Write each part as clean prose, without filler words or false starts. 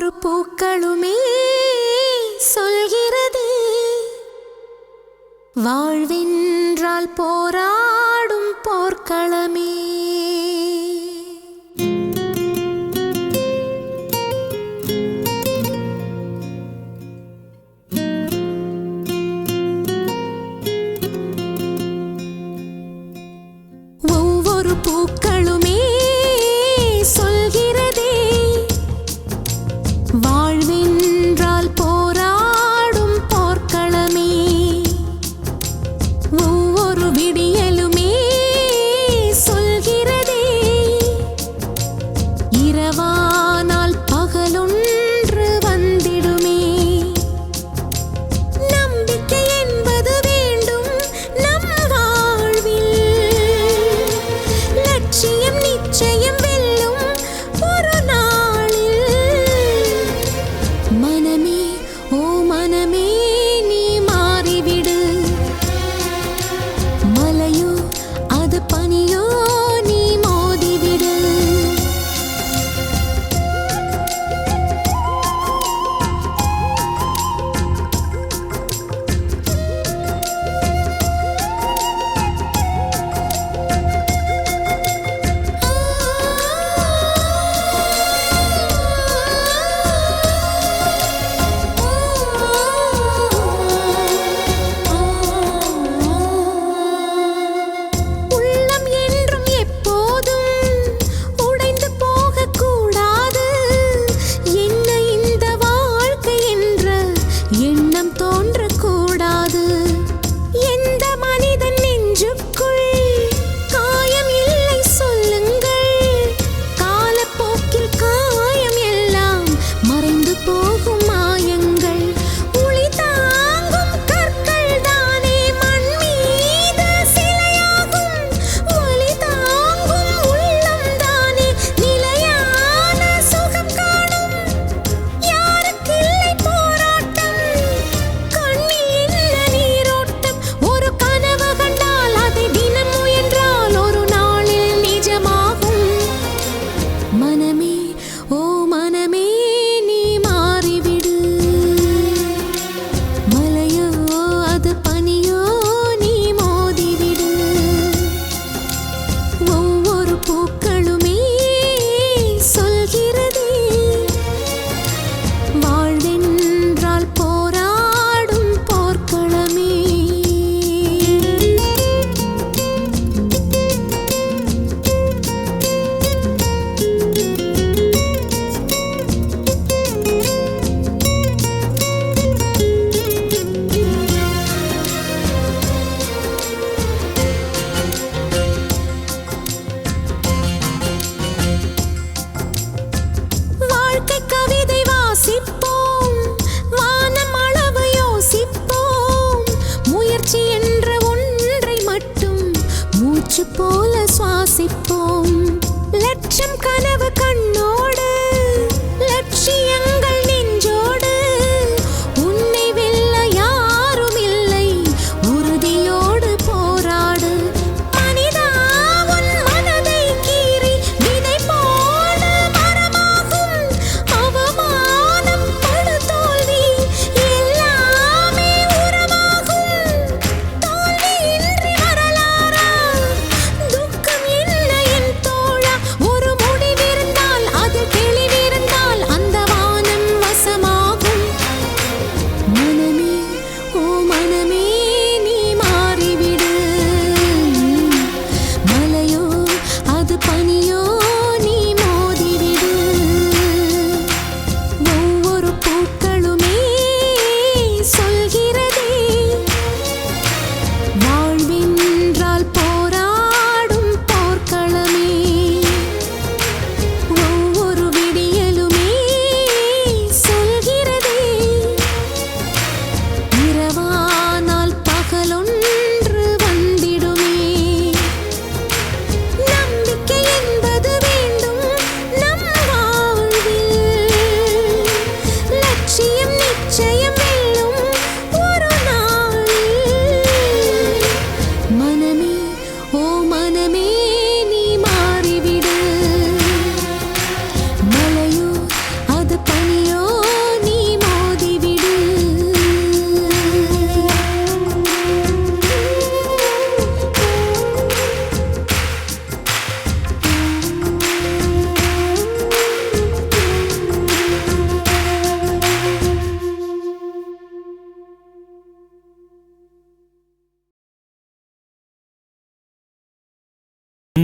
ஒவ்வொரு பூக்களுமே சொல்கிறது வாழ்வென்றால் போராடும் போர்க்களமே. ஒவ்வொரு பூக்களுமே சொல்கிறதே வாழ்வென்றால் போராடும் போர்க்களமே. ஒவ்வொரு விடியலுமே சொல்கிறதே இரவானால் பகலொன்று வந்திடுமே. நம்பிக்கை என்பது வேண்டும் நம் வாழ்வில், லட்சியம் நிச்சயம் வெல்லும் ஒரு நாளில். மனமே ஓ மனமே நீ மாறிவிடு, மலையோ அது பனியோ நீ மோதிவிடு.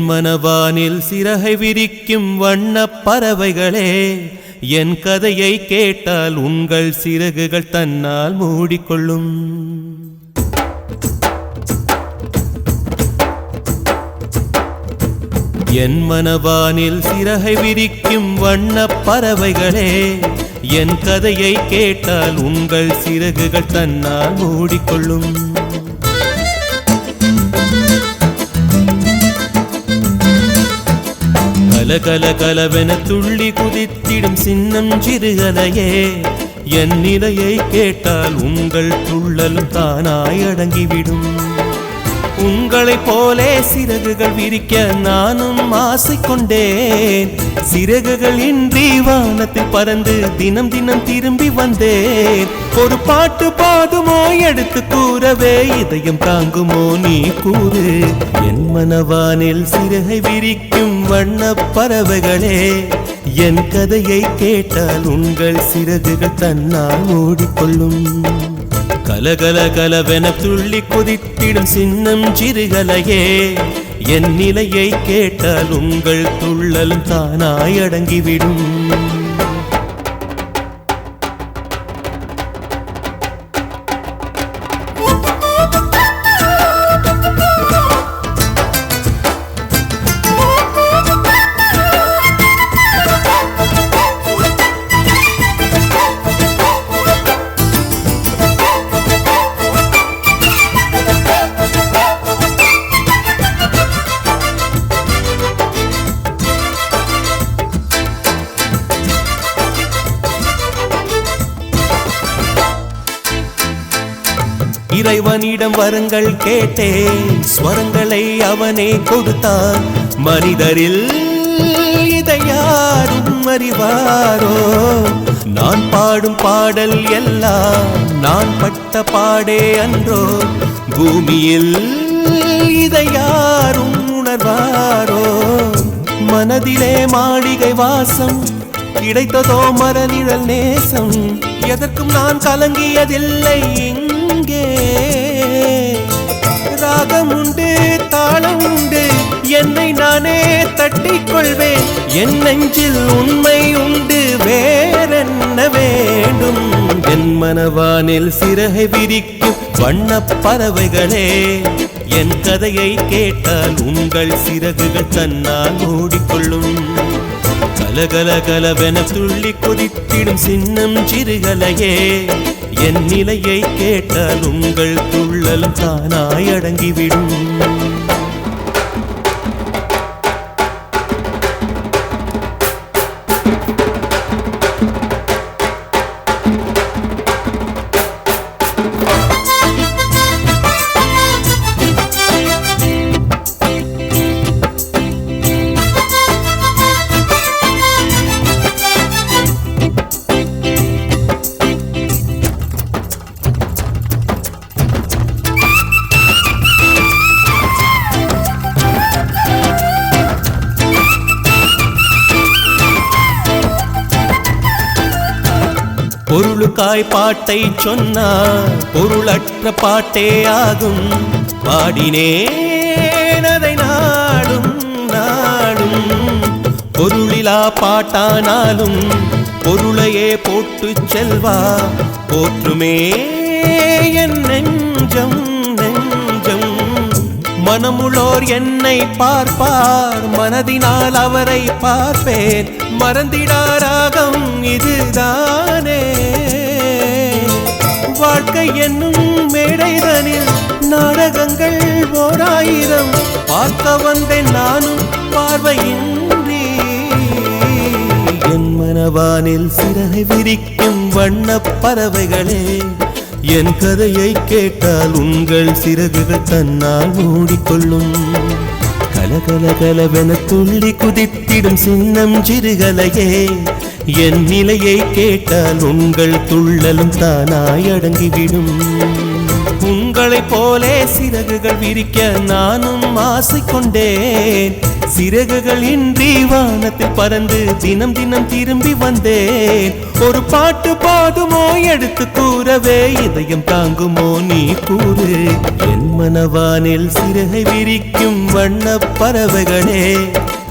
மனவானில் சிறகை விரிக்கும் வண்ணப் பறவைகளே, என் கதையை கேட்டால் உங்கள் சிறகுகள் தன்னால் மூடிக்கொள்ளும். என் மனவானில் சிறகை விரிக்கும் வண்ணப் பறவைகளே, என் கதையை கேட்டால் உங்கள் சிறகுகள் தன்னால் மூடிக்கொள்ளும். கலகல கலவென துள்ளி குதித்திடும் சின்னம் சிறுகலையே, என் நிலையை கேட்டால் உங்கள் துள்ளலும் தானாய் அடங்கிவிடும். உங்களைப் போலே சிறகுகள் விரிக்க நானும் ஆசை கொண்டேன். சிறகுகள் இன்றி வானத்தில் பறந்து தினம் தினம் திரும்பி வந்தேன். ஒரு பாட்டு பாடுமோ எடுத்து கூறவே, இதயம் தாங்குமோ நீ கூறு. என் மனவானில் சிறகை விரிக்கும் வண்ணப் பறவைகளே, என் கதையை கேட்டால் உங்கள் சிறகுகள் தன்னால் மூடிக்கொள்ளும். கலகல கலவென துள்ளி குதித்திடும் சின்னம் சிறுகலையே, என் நிலையை கேட்டால் உங்கள் துள்ளலும் தானாய் அடங்கிவிடும். இறைவனிடம் வரங்கள் கேட்டேன், ஸ்வரங்களை அவனே கொடுத்தான். மனிதரில் இதை யாரும் அறிவாரோ? நான் பாடும் பாடல் எல்லாம் நான் பட்ட பாடே அன்றோ? பூமியில் இதை யாரும் உணர்வாரோ? மனதிலே மாளிகை வாசம், கிடைத்ததோ மரநிழல் நேசம். எதற்கும் நான் கலங்கியதில்லை. இங்கே ராகம் உண்டு, தாளம் உண்டு, என்னை நானே தட்டிக் கொள்வேன். என் நெஞ்சில் உண்மை உண்டு, வேறென்ன வேண்டும்? என் மனவானில் சிறகை விரிக்கும் வண்ணப் பறவைகளே, என் கதையை கேட்டால் உங்கள் சிறகுகள் தன்னால் மூடிக்கொள்ளும். கலகல கலவென துள்ளி கொதித்திடும் சின்னம் சிறுகலையே, என் நிலையை கேட்டால் உங்கள் துள்ளலும் தானாய் அடங்கிவிடும். பொருளுக்காய் பாட்டை சொன்னார், பொருளற்ற பாட்டே ஆகும். பாடினேன் அதை நாடும் நாடும். பொருளிலா பாட்டானாலும் பொருளையே போட்டு செல்வா போற்றுமே என் நெஞ்சம் நெஞ்சம். மனமுள்ளோர் என்னை பார்ப்பார், மனதினால் அவரை பார்ப்பேன். மறந்திடாராகம் இதுதானே வாழ்க்கை என்னும் மேடைதனில் நாடகங்கள் ஓராயிரம். பார்க்க வந்தேன் நானும் பார்வையின்றி. என் மனவானில் சிறகை விரிக்கும் வண்ணப் பறவைகளே, என் கதையை கேட்டால் உங்கள் சிறகுகள் தன்னால் மூடிக்கொள்ளும். கலகல கலவென துள்ளி குதித்திடும் சின்னம் சிறுகலையே, என் நிலையை கேட்டால் உங்கள் துள்ளலும் தானாய் அடங்கிவிடும். உங்களைப் போலே சிறகுகள் விரிக்க நானும் ஆசை கொண்டேன். சிறகுகள் இன்றி வானத்தில் பறந்து தினம் தினம் திரும்பி வந்தேன். ஒரு பாட்டு போதுமோ எடுத்து கூறவே, இதயம் தாங்குமோ நீ கூறு. என் மனவானில் சிறகை விரிக்கும் வண்ணப் பறவைகளே,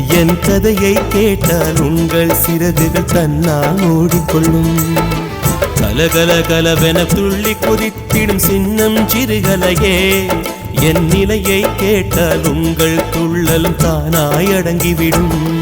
என் கதையை கேட்டால் உங்கள் சிறகுகள் தன்னால் மூடிக்கொள்ளும். கலகல கலவென துள்ளி குதித்திடும் சின்னம் சிறுகலையே, என் நிலையை கேட்டால் உங்கள் துள்ளலும் தானாய் அடங்கிவிடும்.